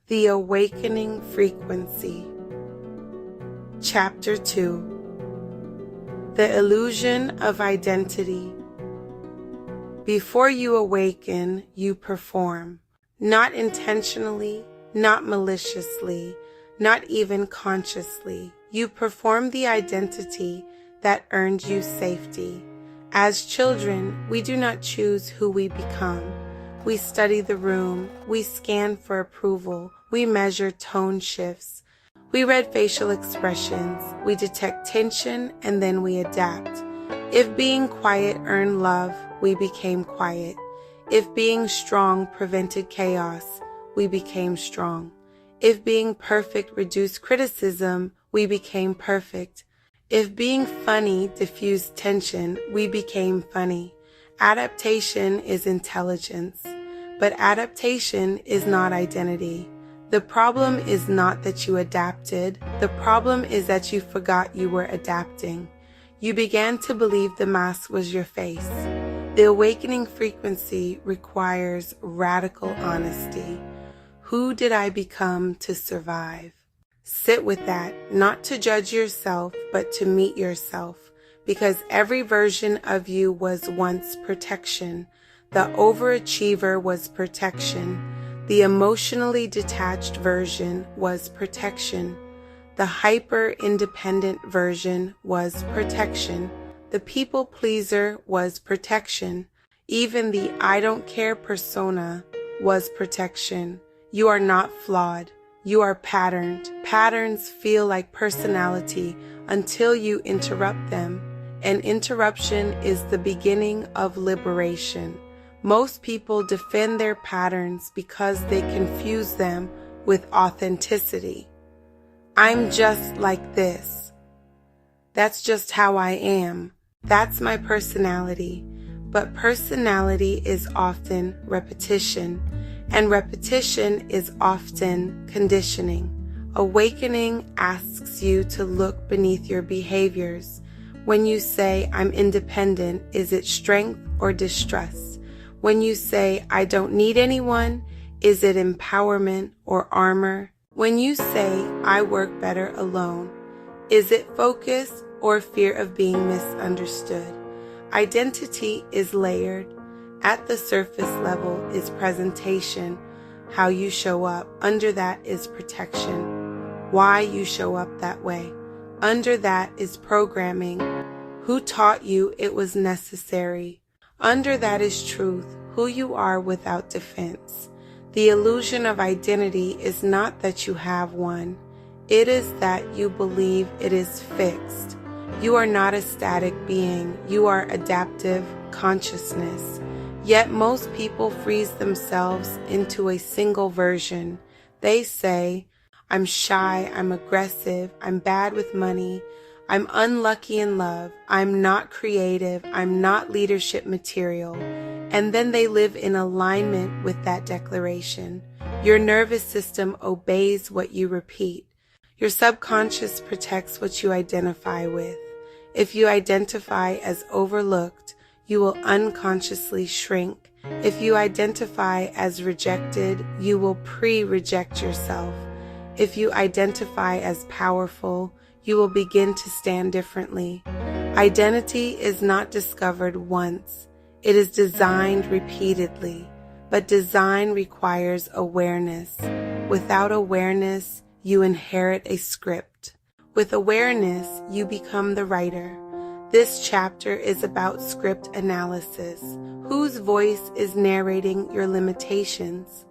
The Awakening Frequency. Chapter 2. The Illusion of Identity. Before you awaken, you perform. Not intentionally, not maliciously, not even consciously. You perform the identity that earned you safety. As children, we do not choose who we become. We study the room, we scan for approval, we measure tone shifts, we read facial expressions, we detect tension, and then we adapt. If being quiet earned love, we became quiet. If being strong prevented chaos, we became strong. If being perfect reduced criticism, we became perfect. If being funny diffused tension, we became funny. Adaptation is intelligence. But adaptation is not identity. The problem is not that you adapted. The problem is that you forgot you were adapting. You began to believe the mask was your face. The awakening frequency requires radical honesty. Who did I become to survive? Sit with that, not to judge yourself, but to meet yourself, because every version of you was once protection. The overachiever was protection. The emotionally detached version was protection. The hyper-independent version was protection. The people pleaser was protection. Even the I don't care persona was protection. You are not flawed. You are patterned. Patterns feel like personality until you interrupt them. An interruption is the beginning of liberation. Most people defend their patterns because they confuse them with authenticity. I'm just like this. That's just how I am. That's my personality. But personality is often repetition, and repetition is often conditioning. Awakening asks you to look beneath your behaviors. When you say, I'm independent, is it strength or distrust? When you say, I don't need anyone, is it empowerment or armor? When you say, I work better alone, is it focus or fear of being misunderstood? Identity is layered. At the surface level is presentation, how you show up. Under that is protection, why you show up that way. Under that is programming, who taught you it was necessary. Under that is truth, who you are without defense. The illusion of identity is not that you have one. It is that you believe it is fixed. You are not a static being. You are adaptive consciousness. Yet most people freeze themselves into a single version. They say, I'm shy, I'm aggressive, I'm bad with money, I'm unlucky in love, I'm not creative, I'm not leadership material. And then they live in alignment with that declaration. Your nervous system obeys what you repeat. Your subconscious protects what you identify with. If you identify as overlooked, you will unconsciously shrink. If you identify as rejected, you will pre-reject yourself. If you identify as powerful, you will begin to stand differently. Identity is not discovered once. It is designed repeatedly. But design requires awareness. Without awareness, you inherit a script. With awareness, you become the writer. This chapter is about script analysis. Whose voice is narrating your limitations?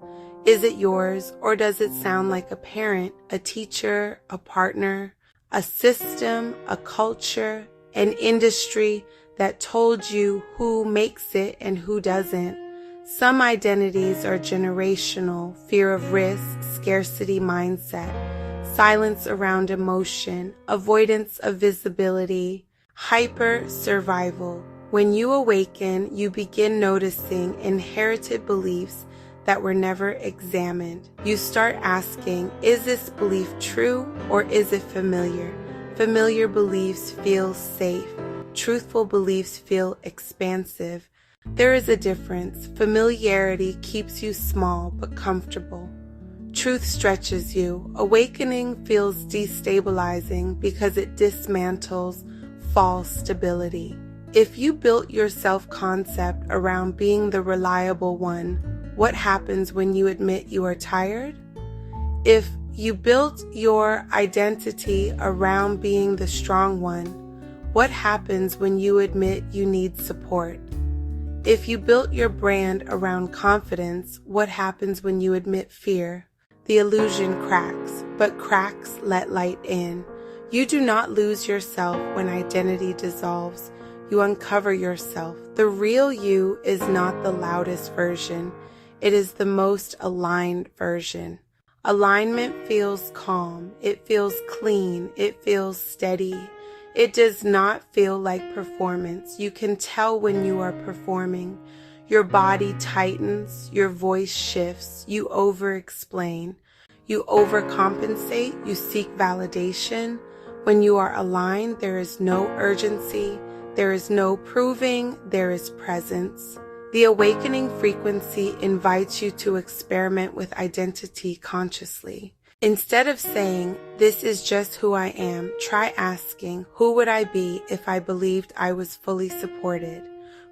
Is it yours, or does it sound like a parent, a teacher, a partner, a system, a culture, an industry that told you who makes it and who doesn't? Some identities are generational: fear of risk, scarcity mindset, silence around emotion, avoidance of visibility, hyper survival. When you awaken, you begin noticing inherited beliefs that were never examined. You start asking, is this belief true or is it familiar? Familiar beliefs feel safe. Truthful beliefs feel expansive. There is a difference. Familiarity keeps you small but comfortable. Truth stretches you. Awakening feels destabilizing because it dismantles false stability. If you built your self-concept around being the reliable one, what happens when you admit you are tired? If you built your identity around being the strong one, what happens when you admit you need support? If you built your brand around confidence, what happens when you admit fear? The illusion cracks, but cracks let light in. You do not lose yourself when identity dissolves. You uncover yourself. The real you is not the loudest version. It is the most aligned version. Alignment feels calm. It feels clean. It feels steady. It does not feel like performance. You can tell when you are performing. Your body tightens. Your voice shifts. You over-explain. You overcompensate. You seek validation. When you are aligned, there is no urgency. There is no proving. There is presence. The awakening frequency invites you to experiment with identity consciously. Instead of saying, "This is just who I am," try asking, "Who would I be if I believed I was fully supported?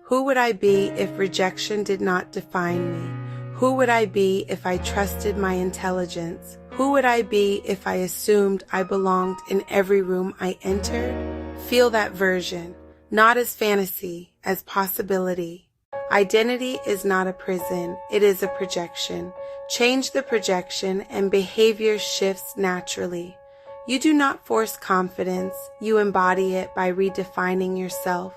Who would I be if rejection did not define me? Who would I be if I trusted my intelligence? Who would I be if I assumed I belonged in every room I entered?" Feel that version, not as fantasy, as possibility. Identity is not a prison, it is a projection. Change the projection and behavior shifts naturally. You do not force confidence, you embody it by redefining yourself.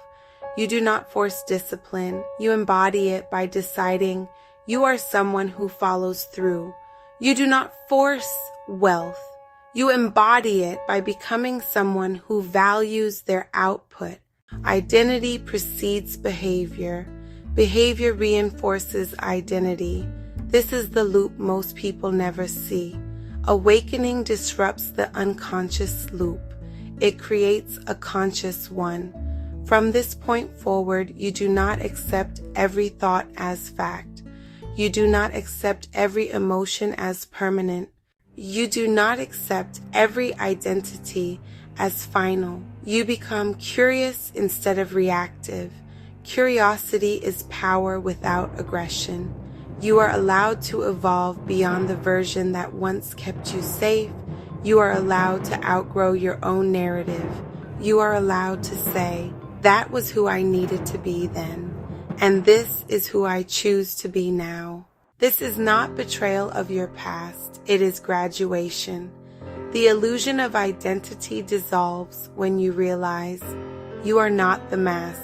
You do not force discipline, you embody it by deciding you are someone who follows through. You do not force wealth, you embody it by becoming someone who values their output. Identity precedes behavior. Behavior reinforces identity. This is the loop most people never see. Awakening disrupts the unconscious loop. It creates a conscious one. From this point forward, you do not accept every thought as fact. You do not accept every emotion as permanent. You do not accept every identity as final. You become curious instead of reactive. Curiosity is power without aggression. You are allowed to evolve beyond the version that once kept you safe. You are allowed to outgrow your own narrative. You are allowed to say, "That was who I needed to be then, and this is who I choose to be now." This is not betrayal of your past, it is graduation. The illusion of identity dissolves when you realize you are not the mask.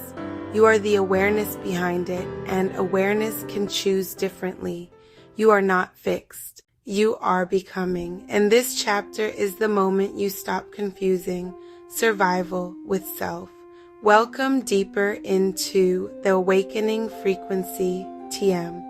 You are the awareness behind it, and awareness can choose differently. You are not fixed. You are becoming. And this chapter is the moment you stop confusing survival with self. Welcome deeper into the Awakening Frequency TM.